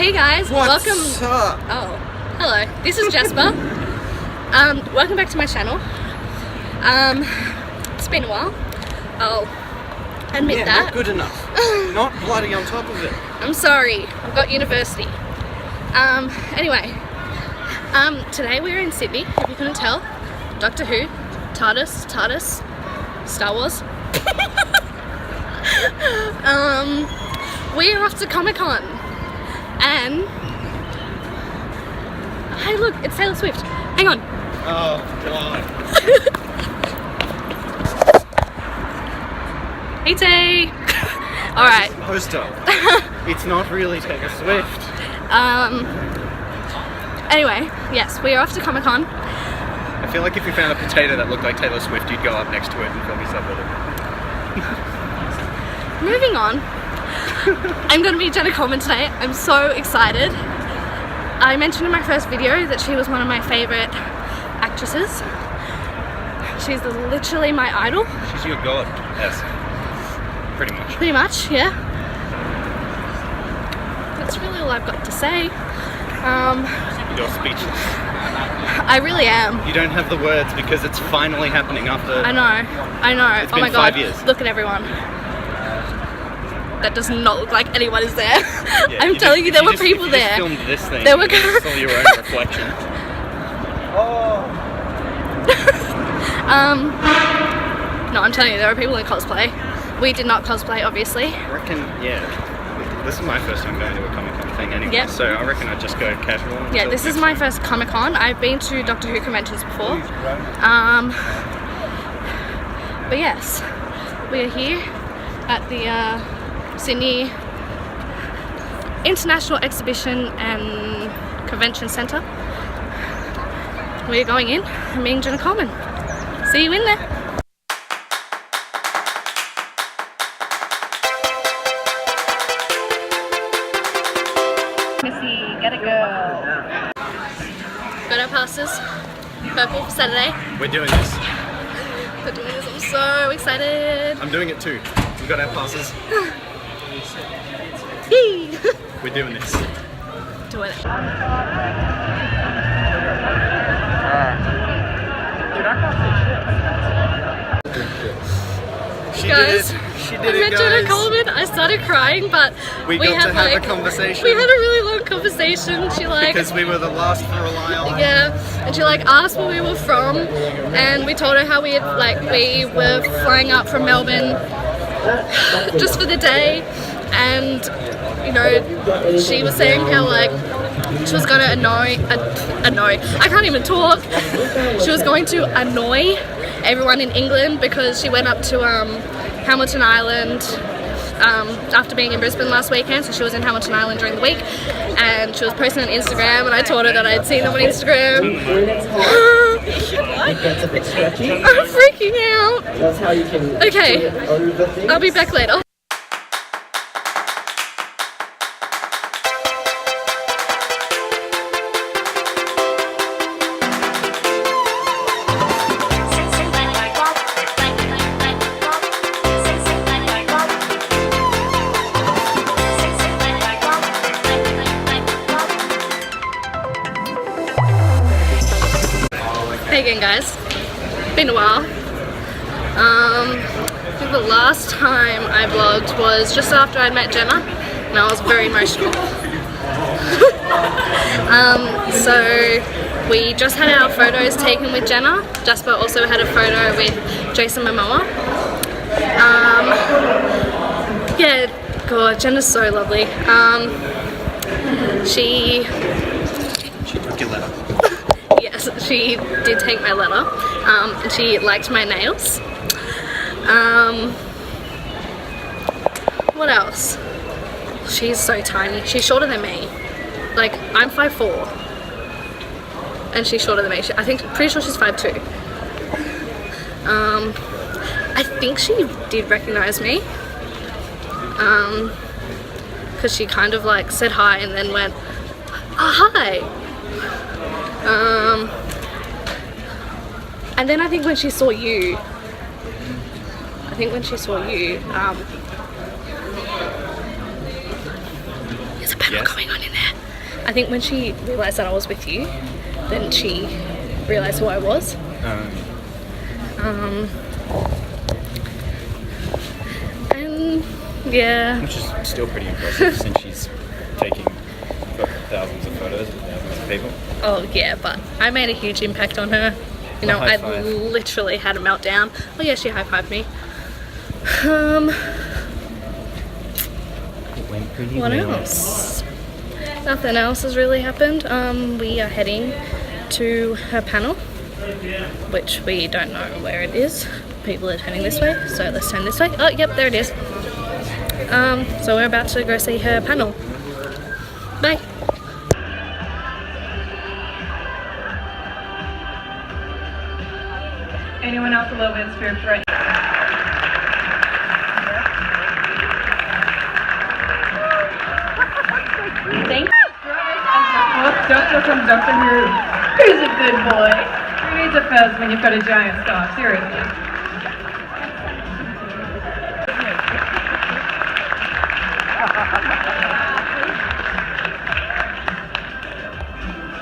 Hey guys, What's welcome. up? Oh, hello. This is Jasper. Welcome back to my channel. It's been a while. I'll admit that. Not good enough. Not bloody on top of it. I'm sorry. I've got university. Anyway, today we're in Sydney. If you couldn't tell, Doctor Who, TARDIS, Star Wars. We're off to Comic-Con, and hey, look, it's Taylor Swift. Hang on. Oh god. Hey Tay. All right. Poster. It's not really Taylor Swift. Anyway, yes, we are off to Comic-Con. I feel like if you found a potato that looked like Taylor Swift, you'd go up next to it and film yourself with it. Moving on. I'm going to be Jenna today. I'm so excited. I mentioned in my first video that she was one of my favorite actresses. She's literally my idol. She's your god. Yes. Pretty much. Pretty much, yeah. That's really all I've got to say. You're speechless. I really am. You don't have the words because it's finally happening after... I know. It's Oh been my god. 5 years. Look at everyone. That does not look like anyone is there. Yeah, I'm telling you, there were people there. You filmed this thing. There were you saw your own reflection. No, I'm telling you, there were people in cosplay. We did not cosplay, obviously. I reckon, yeah. This is my first time going to a Comic-Con thing anyway, Yep. so I reckon I'd just go casual. Yeah, this is my first Comic-Con. I've been to Doctor Who conventions before. But yes, we are here at the Sydney International Exhibition and Convention Centre. We are going in and meeting Jenna Coleman. See you in there. Missy, get it, girl. Got our passes. Purple for Saturday. We're doing this. We're doing this. I'm so excited. I'm doing it too. We've got our passes. Yay. We're doing this. Doing it. She Guys, did it. She I did met it, Jenna guys. Coleman. I started crying, but We got had to have a conversation. We had a really long conversation. She Because we were the last for a while. yeah, and she asked where we were from, and we told her how we were flying up from Melbourne just for the day, and she was saying how she was gonna annoy. I can't even talk. She was going to annoy everyone in England because she went up to Hamilton Island after being in Brisbane last weekend. So she was in Hamilton Island during the week, and she was posting on Instagram, and I told her that I had seen them on Instagram. I'm freaking out. Okay, I'll be back later. Hey again, guys. Been a while. I think the last time I vlogged was just after I met Jenna, and I was very emotional. So we just had our photos taken with Jenna. Jasper also had a photo with Jason Momoa. Yeah, God, Jenna's so lovely. She took your letter. Yes, she did take my letter, and she liked my nails. What else? She's so tiny. She's shorter than me. I'm 5'4", and she's shorter than me. Pretty sure she's 5'2". I think she did recognize me, because she kind of said hi and then went, "Oh, hi." And then I think when she saw you, there's a battle going on in there. I think when she realised that I was with you, then she realised who I was. And yeah. Which is still pretty impressive since she's taking thousands of photos of thousands of people. Oh yeah, but I made a huge impact on her. You know, I literally had a meltdown. Oh yeah, she high-fived me. What else? Nothing else has really happened. We are heading to her panel, which we don't know where it is. People are turning this way, so let's turn this way. Oh, yep, there it is. So we're about to go see her panel. Bye. Anyone else a little bit spiritual right now? Thank you. Doctor from Doctor Who. Who's a good boy? Who needs a fez when you've got a giant scar? Seriously.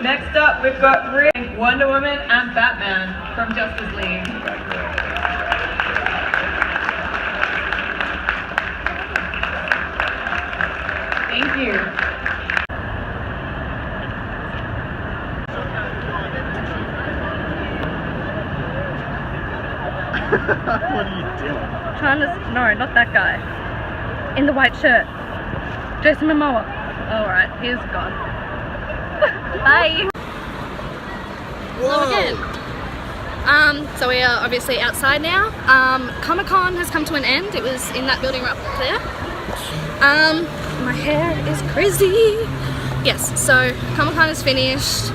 Next up, we've got Rick, Wonder Woman, and Batman from Justice League. Thank you. What are you doing? No, not that guy. In the white shirt. Jason Momoa. Alright, he's gone. Bye. Hello again. So we are obviously outside now. Comic-Con has come to an end. It was in that building right up there. My hair is crazy. Yes, so Comic-Con is finished.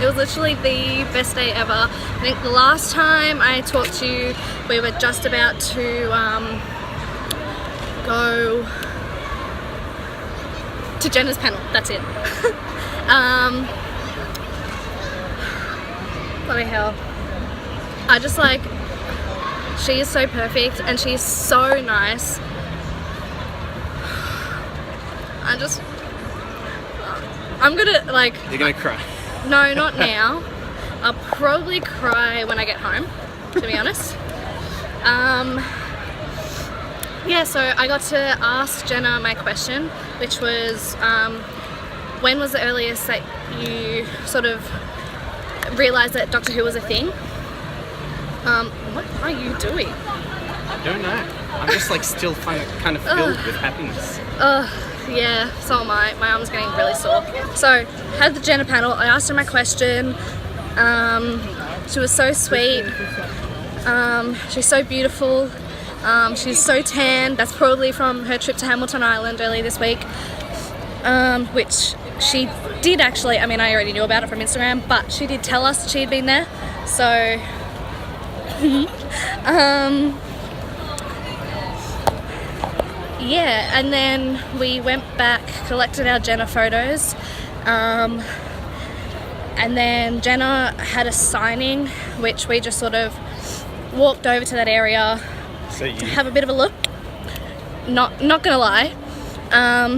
It was literally the best day ever. I think the last time I talked to you, we were just about to go to Jenna's panel. That's it. Bloody hell. I just like, she is so perfect and she is so nice. I'm gonna like... You're gonna cry. No, not now. I'll probably cry when I get home, to be honest. Yeah, so I got to ask Jenna my question, which was, when was the earliest that you sort of realised that Doctor Who was a thing? What are you doing? I don't know. I'm just like still kind of filled with happiness. Yeah, so am I. My arm's getting really sore. So, had the Jenna panel, I asked her my question. She was so sweet. She's so beautiful. She's so tan. That's probably from her trip to Hamilton Island earlier this week. Which she did actually, I mean, I already knew about it from Instagram, but she did tell us that she had been there. So, yeah, and then we went back, collected our Jenna photos, and then Jenna had a signing, which we just sort of walked over to that area to have a bit of a look. Not gonna lie, I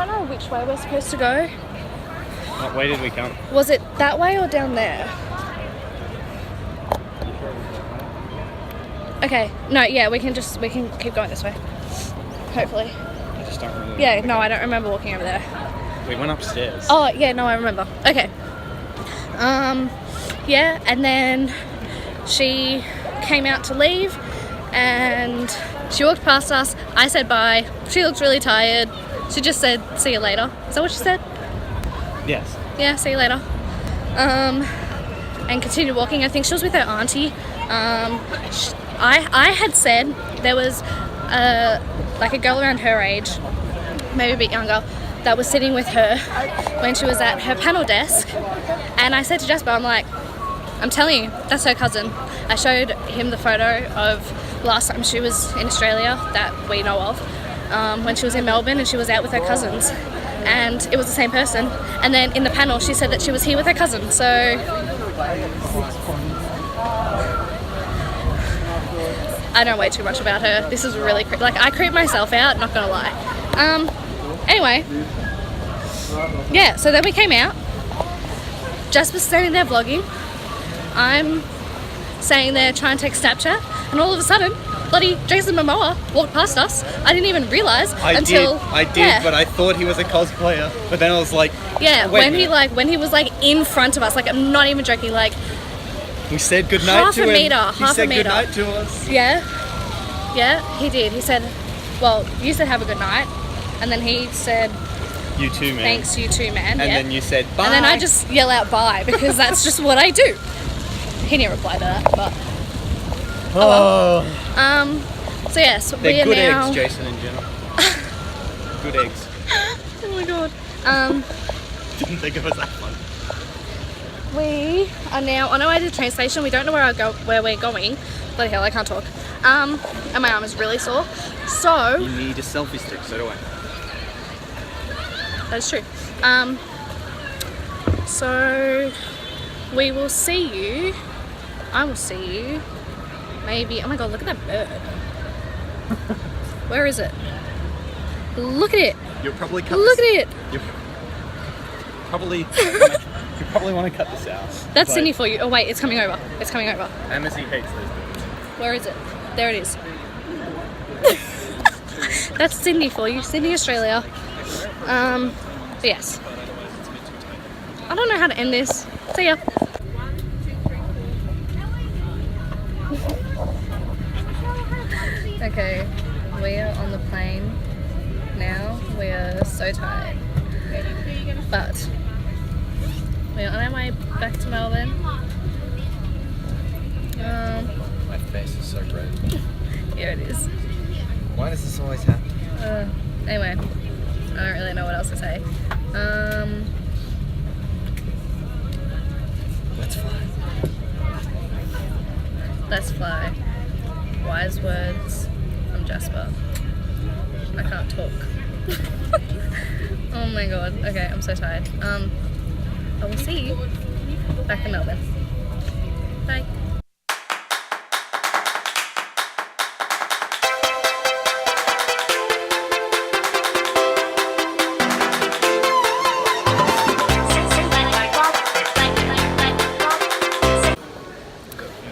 don't know which way we're supposed to go. What way did we come? Was it that way or down there? Okay, no, yeah, we can keep going this way. Hopefully. I just don't remember. Yeah, no, I don't remember walking over there. We went upstairs. Oh, yeah, no, I remember. Okay. Yeah, and then she came out to leave and she walked past us. I said bye. She looked really tired. She just said, see you later. Is that what she said? Yes. Yeah, see you later. And continued walking. I think she was with her auntie. I had said there was like a girl around her age, maybe a bit younger, that was sitting with her when she was at her panel desk. And I said to Jasper, I'm like, I'm telling you, that's her cousin. I showed him the photo of last time she was in Australia that we know of, when she was in Melbourne and she was out with her cousins. And it was the same person. And then in the panel she said that she was here with her cousin, so... I know way too much about her. This is really like I creep myself out, not gonna lie. Anyway, yeah, so then we came out. Jasper's standing there vlogging. I'm standing there trying to take Snapchat, and all of a sudden, bloody Jason Momoa walked past us. I didn't even realise until I did, but I thought he was a cosplayer. But then I was like, yeah, oh, wait a minute. when he was like in front of us, like I'm not even joking, like We said goodnight to him. half he a said meter. goodnight to us. Yeah, he did. He said, well, you said have a good night, and then he said, You too, man. thanks, you too, man. And then you said bye. And then I just yell out bye because that's just what I do. He didn't reply to that, but Oh. so yes, we They're are good now. eggs, Jason and Jenna. Good eggs. Oh my god. Didn't think it was that fun. We are now on our way to the train station. We don't know where we're going. Bloody hell, I can't talk. And my arm is really sore. So You need a selfie stick, so do I. that's true. So we will see you. I will see you. Maybe. Oh my god, look at that bird. Where is it? Look at it. You'll probably cut Look this. at it. You probably want to cut this out. That's But Sydney for you. Oh wait, it's coming over. It's coming over. Amnesty hates those birds. Where is it? There it is. That's Sydney for you. Sydney, Australia. But yes. I don't know how to end this. See ya. Okay, we are on the plane now. We are so tired. But we are on our way back to Melbourne. My face is so red. Here it is. Why does this always happen? Anyway, I don't really know what else to say. Let's fly. Let's fly. Wise words from Jasper. I can't talk. Oh my god. Okay, I'm so tired. I will see you back in Melbourne. Bye.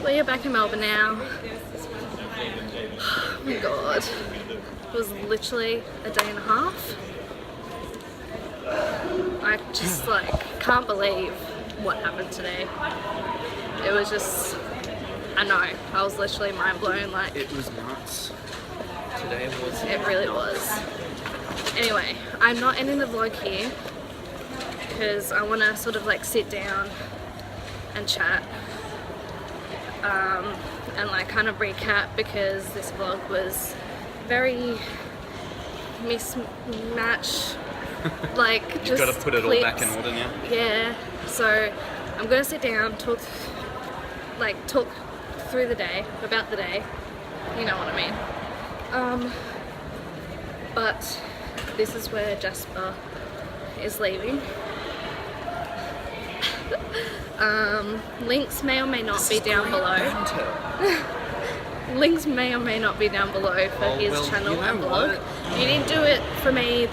We are back in Melbourne now. Oh my god. It was literally a day and a half. I just can't believe what happened today. It was just, I know, I was literally mind blown, It was nuts. Today was. it really was. Anyway, I'm not ending the vlog here because I want to sort of sit down and chat and kind of recap because this vlog was very mismatched. You've Just got to put it all back in order now. Yeah, so I'm gonna sit down, talk through the day, about the day, you know what I mean. But this is where Jasper is leaving. Links may or may not be down below. Links may or may not be down below for his channel and vlog. You didn't do it for me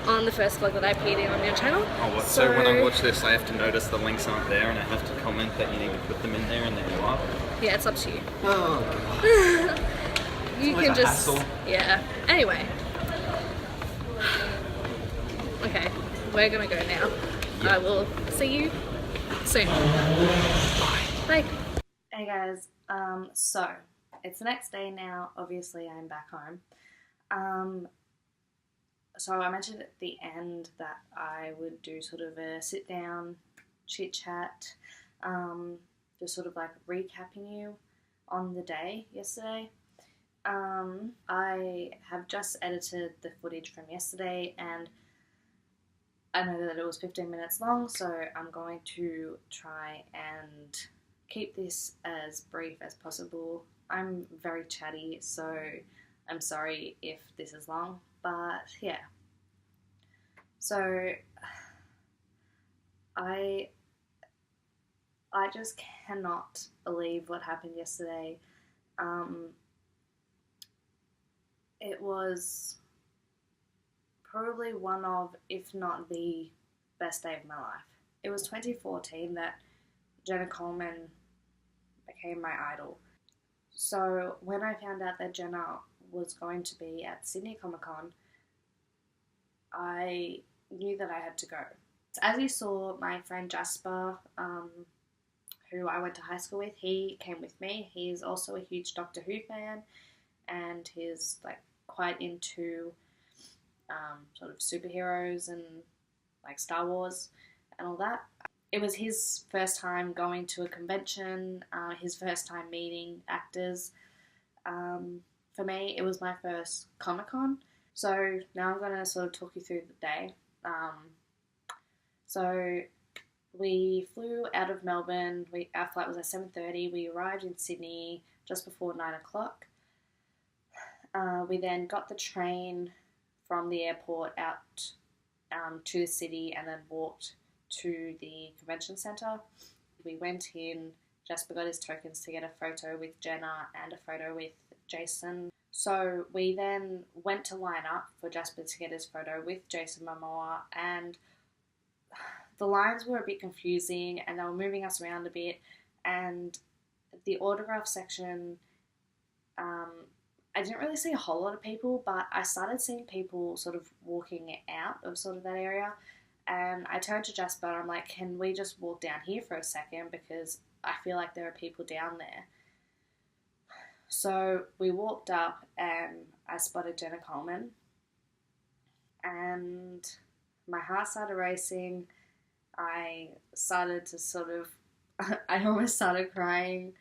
on the first vlog that I appeared in on your channel. Oh, what? So when I watch this, I have to notice the links aren't there, and I have to comment that you need to put them in there, and then you are. Yeah, it's up to you. Oh. You always can a just hassle. yeah. Anyway, okay, we're gonna go now. I will see you soon. Bye. Hey guys. So it's the next day now. Obviously, I'm back home. So I mentioned at the end that I would do sort of a sit down chit chat, just sort of recapping you on the day yesterday. I have just edited the footage from yesterday and I know that it was 15 minutes long, so I'm going to try and keep this as brief as possible. I'm very chatty, so I'm sorry if this is long, but yeah. So I just cannot believe what happened yesterday. It was probably one of, if not the best day of my life. It was 2014 that Jenna Coleman became my idol. So when I found out that Jenna was going to be at Sydney Comic Con, I knew that I had to go. As you saw, my friend Jasper, who I went to high school with, he came with me. He's also a huge Doctor Who fan, and he's like quite into sort of superheroes and like Star Wars and all that. It was his first time going to a convention, his first time meeting actors. For me, it was my first Comic-Con. So now I'm going to sort of talk you through the day. So we flew out of Melbourne. Our flight was at 7:30. We arrived in Sydney just before 9 o'clock. We then got the train from the airport out to the city and then walked to the convention centre. We went in, Jasper got his tokens to get a photo with Jenna and a photo with Jason. So we then went to line up for Jasper to get his photo with Jason Momoa, and the lines were a bit confusing and they were moving us around a bit, and the autograph section, I didn't really see a whole lot of people, but I started seeing people sort of walking out of sort of that area, and I turned to Jasper and I'm like, can we just walk down here for a second, because I feel like there are people down there. So we walked up and I spotted Jenna Coleman, and my heart started racing. I started to sort of, I almost started crying,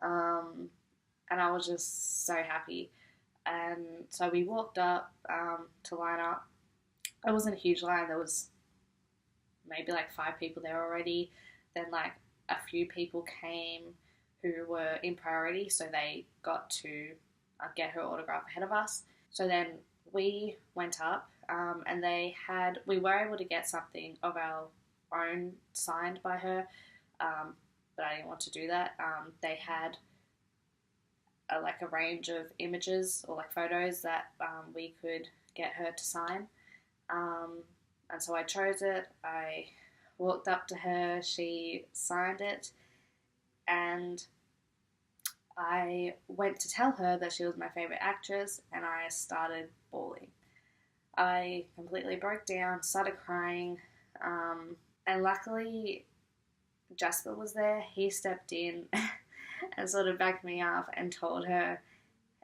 and I was just so happy. And so we walked up to line up. It wasn't a huge line. There was maybe like 5 people there already. Then like a few people came who were in priority, so they got to get her autograph ahead of us. So then we went up, and we were able to get something of our own signed by her, but I didn't want to do that. They had like a range of images or like photos that we could get her to sign, and so I chose it. I walked up to her, she signed it, and I went to tell her that she was my favourite actress, and I started bawling. I completely broke down, started crying, and luckily Jasper was there. He stepped in and sort of backed me up and told her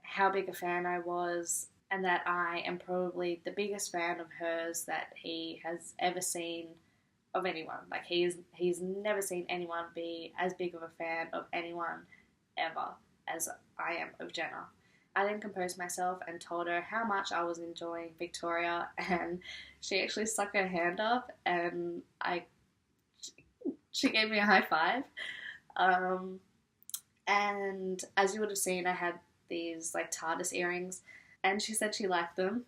how big a fan I was, and that I am probably the biggest fan of hers that he has ever seen of anyone. Like he's never seen anyone be as big of a fan of anyone ever as I am of Jenna. I then composed myself and told her how much I was enjoying Victoria, and she actually stuck her hand up and she gave me a high five. And as you would have seen, I had these like TARDIS earrings, and she said she liked them.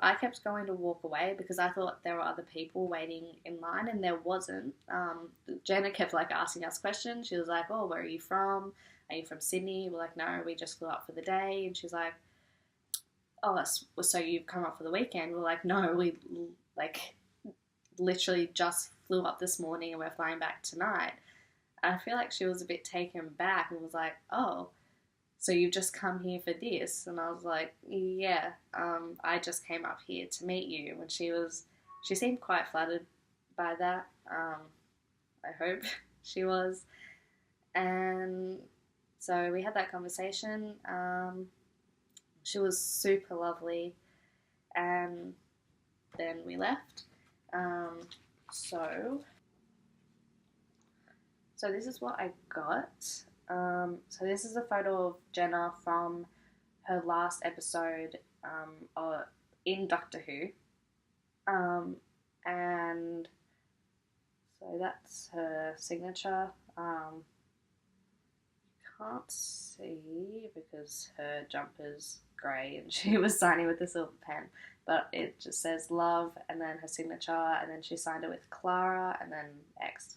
I kept going to walk away because I thought there were other people waiting in line, and there wasn't. Jenna kept like asking us questions. She was like, oh, where are you from? Are you from Sydney? We're like, no, we just flew up for the day. And she's like, oh, so you've come up for the weekend? We're like, no, we like literally just flew up this morning and we're flying back tonight. And I feel like she was a bit taken back and was like, oh, so you've just come here for this? And I was like, yeah, I just came up here to meet you. And she seemed quite flattered by that. I hope she was. And so we had that conversation. She was super lovely. And then we left. So this is what I got. So this is a photo of Jenna from her last episode in Doctor Who. And so that's her signature. You can't see because her jumper's grey and she was signing with a silver pen, but it just says love and then her signature, and then she signed it with Clara and then X.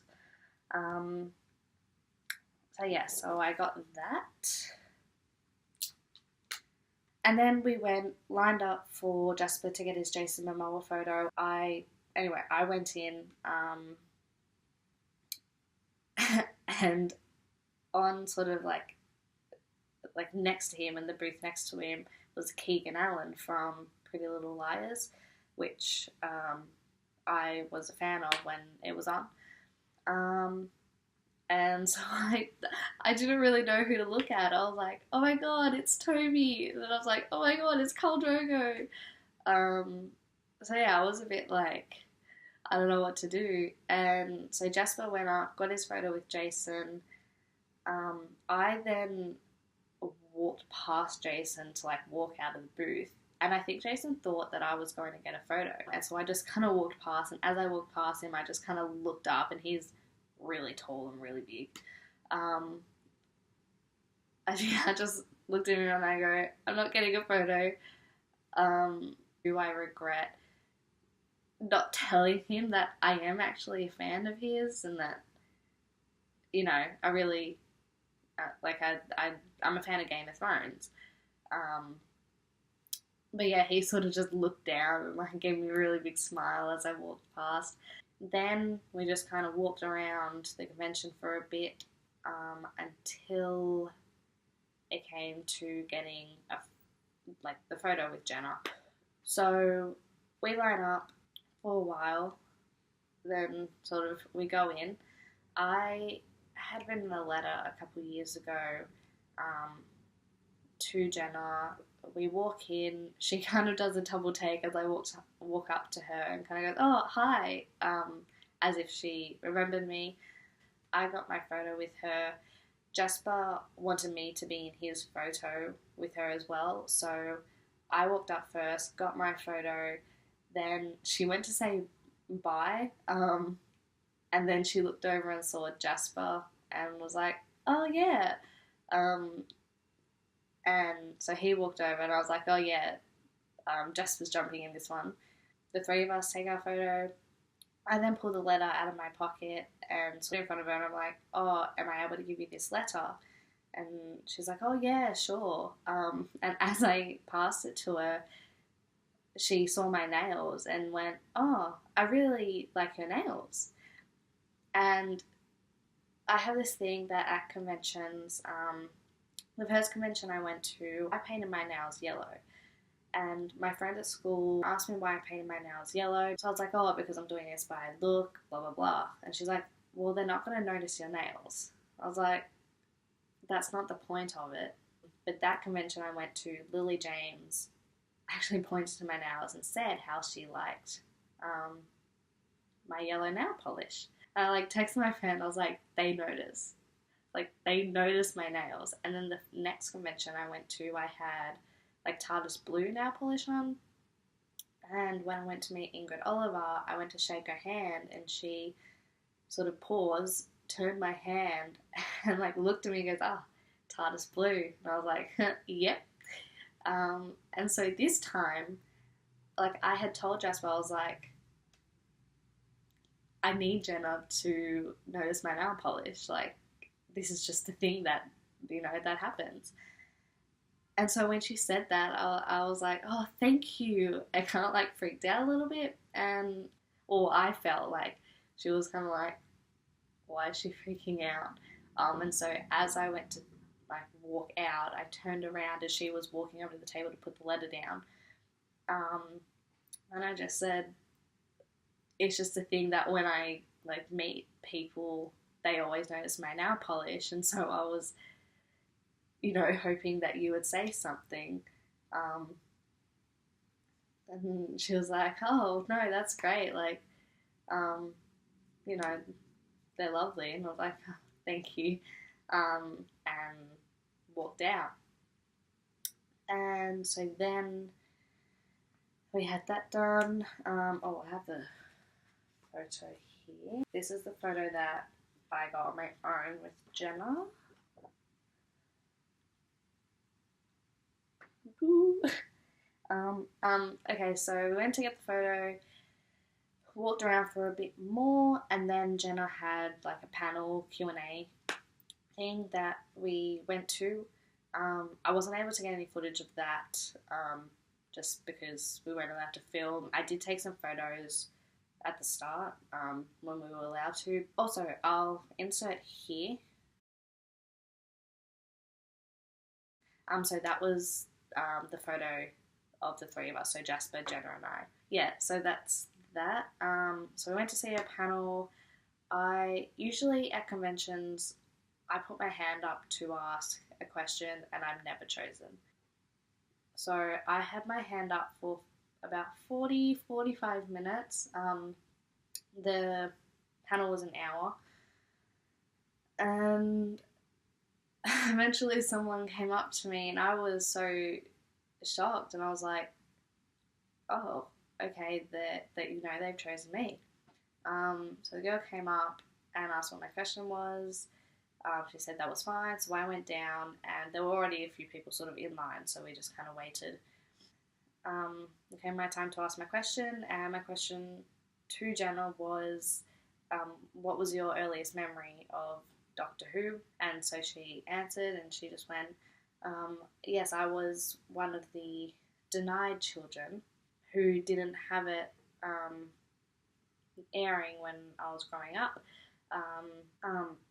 So yeah, so I got that. And then we lined up for Jasper to get his Jason Momoa photo. I anyway, I went in, and on sort of like next to him, in the booth next to him, was Keegan Allen from Pretty Little Liars, which I was a fan of when it was on. And so I didn't really know who to look at. I was like, oh my god, it's Toby. And then I was like, oh my god, it's Khal Drogo. So yeah, I was a bit like, I don't know what to do. And so Jasper went up, got his photo with Jason. I then walked past Jason to like walk out of the booth, and I think Jason thought that I was going to get a photo, and so I just kind of walked past, and as I walked past him I just kind of looked up, and he's really tall and really big. I just looked at him and I go, I'm not getting a photo. Do I regret not telling him that I am actually a fan of his, and that, you know, I really I'm a fan of Game of Thrones. But yeah, he sort of just looked down and like gave me a really big smile as I walked past. Then we just kind of walked around the convention for a bit, until it came to getting the photo with Jenna. So we line up for a while, then sort of we go in. I had written a letter a couple of years ago to Jenna. We walk in, she kind of does a double take as I walk up to her and kind of goes, oh, hi, as if she remembered me. I got my photo with her. Jasper wanted me to be in his photo with her as well, so I walked up first, got my photo, then she went to say bye, and then she looked over and saw Jasper and was like, oh yeah. And so he walked over and I was like, oh yeah, Jasper's jumping in this one. The three of us take our photo. I then pull the letter out of my pocket and stood in front of her and I'm like, oh, am I able to give you this letter? And she's like, oh yeah, sure. And as I passed it to her, she saw my nails and went, oh, I really like your nails. And I have this thing that at conventions, the first convention I went to, I painted my nails yellow. And my friend at school asked me why I painted my nails yellow. So I was like, oh, because I'm doing this by look, blah, blah, blah. And she's like, well, they're not going to notice your nails. I was like, that's not the point of it. But that convention I went to, Lily James actually pointed to my nails and said how she liked my yellow nail polish. And I texted my friend, I was like, they notice. They noticed my nails. And then the next convention I went to, I had TARDIS blue nail polish on. And when I went to meet Ingrid Oliver, I went to shake her hand and she sort of paused, turned my hand and looked at me and goes, oh, TARDIS blue. And I was like, yep. And so this time, I had told Jasper, I was like, I need Jenna to notice my nail polish. This is just the thing that, that happens. And so when she said that, I was like, oh, thank you. I kind of freaked out a little bit. Or I felt like she was kind of like, why is she freaking out? And so as I went to walk out, I turned around as she was walking over to the table to put the letter down. And I just said, it's just a thing that when I meet people, they always notice my nail polish. And so I was, hoping that you would say something. And she was like, oh, no, that's great. They're lovely. And I was like, oh, thank you. And walked out. And so then we had that done. I have the photo here. This is the photo that I got on my own with Jenna. Okay, so we went to get the photo, walked around for a bit more, and then Jenna had a panel Q&A thing that we went to. I wasn't able to get any footage of that, just because we weren't allowed to film. I did take some photos at the start when we were allowed to. Also, I'll insert here. So that was the photo of the three of us, so Jasper, Jenna, and I. Yeah, so that's that. So we went to see a panel. I usually at conventions, I put my hand up to ask a question and I'm never chosen. So I had my hand up for about 45 minutes. The panel was an hour. And eventually someone came up to me and I was so shocked and I was like, oh, okay, that they've chosen me. So the girl came up and asked what my question was. She said that was fine, so I went down and there were already a few people sort of in line, so we just kind of waited. It came my time to ask my question, and my question to Jenna was, what was your earliest memory of Doctor Who? And so she answered and she just went, yes, I was one of the denied children who didn't have it airing when I was growing up.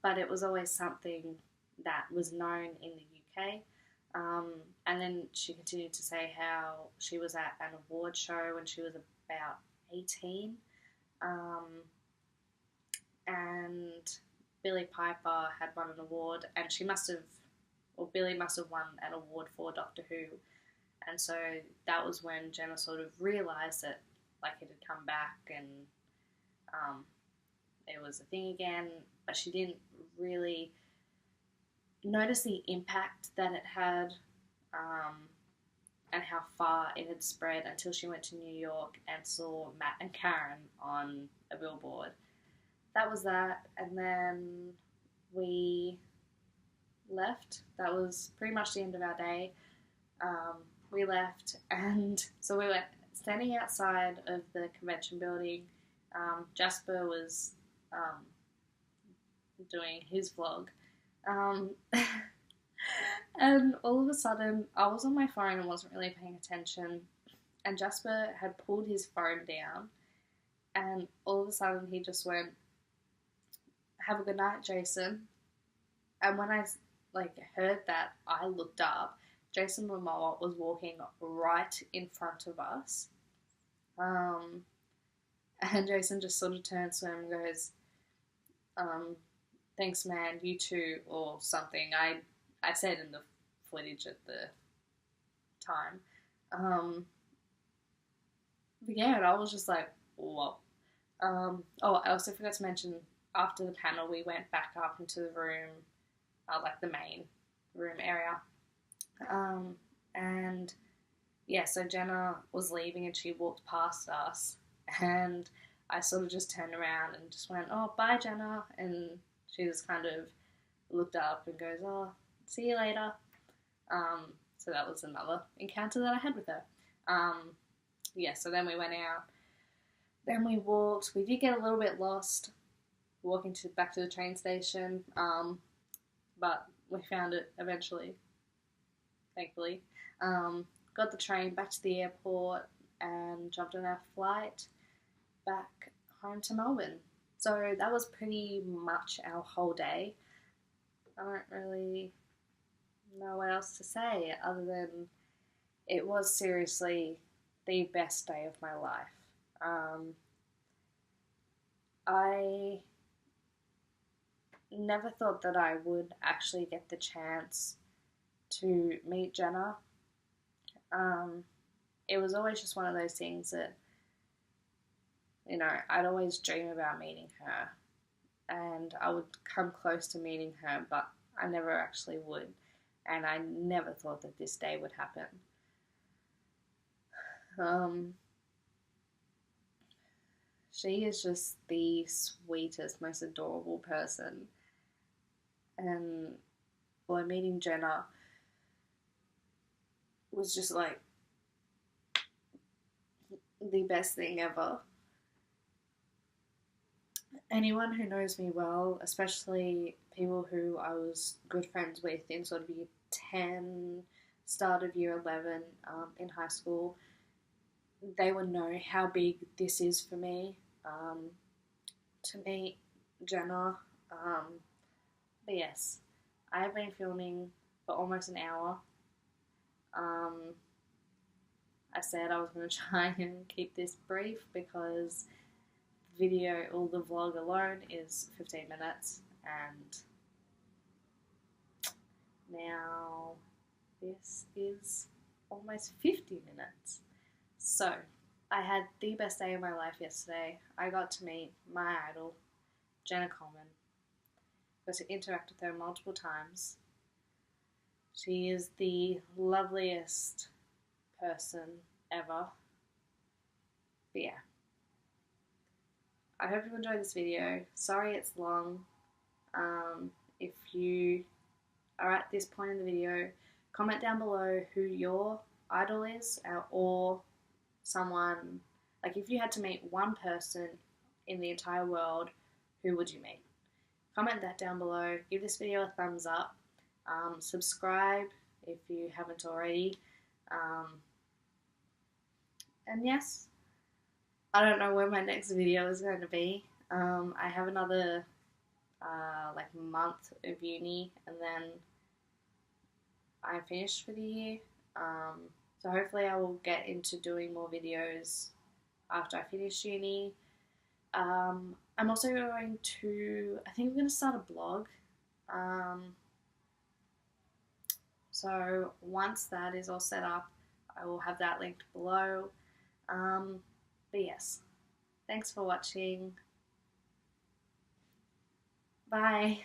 But it was always something that was known in the UK. And then she continued to say how she was at an award show when she was about 18. And Billy Piper had won an award, and Billy must have won an award for Doctor Who. And so that was when Jenna sort of realised that, like, it had come back and it was a thing again, but she didn't really notice the impact that it had and how far it had spread until she went to New York and saw Matt and Karen on a billboard. That was that, and then we left. That was pretty much the end of our day. We left, and so we were standing outside of the convention building. Jasper was doing his vlog. And all of a sudden, I was on my phone and wasn't really paying attention. And Jasper had pulled his phone down. And all of a sudden, he just went, "Have a good night, Jason." And when I heard that, I looked up. Jason Momoa was walking right in front of us. And Jason just sort of turns to him and goes, "Thanks, man, you too," or something. I said in the footage at the time. But yeah, and I was just like, whoa. I also forgot to mention, after the panel, we went back up into the room, the main room area. And yeah, so Jenna was leaving and she walked past us, and I sort of just turned around and just went, "Oh, bye, Jenna," and she just kind of looked up and goes, "Oh, see you later." So that was another encounter that I had with her. Yeah, so then we went out. Then we walked. We did get a little bit lost walking back to the train station, but we found it eventually, thankfully. Got the train back to the airport and jumped on our flight back home to Melbourne. So that was pretty much our whole day. I don't really know what else to say other than it was seriously the best day of my life. I never thought that I would actually get the chance to meet Jenna. It was always just one of those things that, I'd always dream about meeting her, and I would come close to meeting her, but I never actually would, and I never thought that this day would happen. She is just the sweetest, most adorable person, and meeting Jenna was just the best thing ever. Anyone who knows me well, especially people who I was good friends with in sort of year 10, start of year 11 in high school, they would know how big this is for me. to meet Jenna. But yes, I have been filming for almost an hour. I said I was going to try and keep this brief because the video or the vlog alone is 15 minutes, and now this is almost 50 minutes. So I had the best day of my life yesterday. I got to meet my idol, Jenna. Got to interact with her multiple times. She is the loveliest person ever. But yeah, I hope you enjoyed this video. Sorry it's long. If you are at this point in the video, comment down below who your idol is, or someone, like if you had to meet one person in the entire world, who would you meet? Comment that down below. Give this video a thumbs up. Subscribe if you haven't already. And yes, I don't know where my next video is going to be. I have another like month of uni, and then I'm finished for the year. So hopefully I will get into doing more videos after I finish uni. I'm also going to, I think I'm going to start a blog. So once that is all set up, I will have that linked below. But yes, thanks for watching. Bye.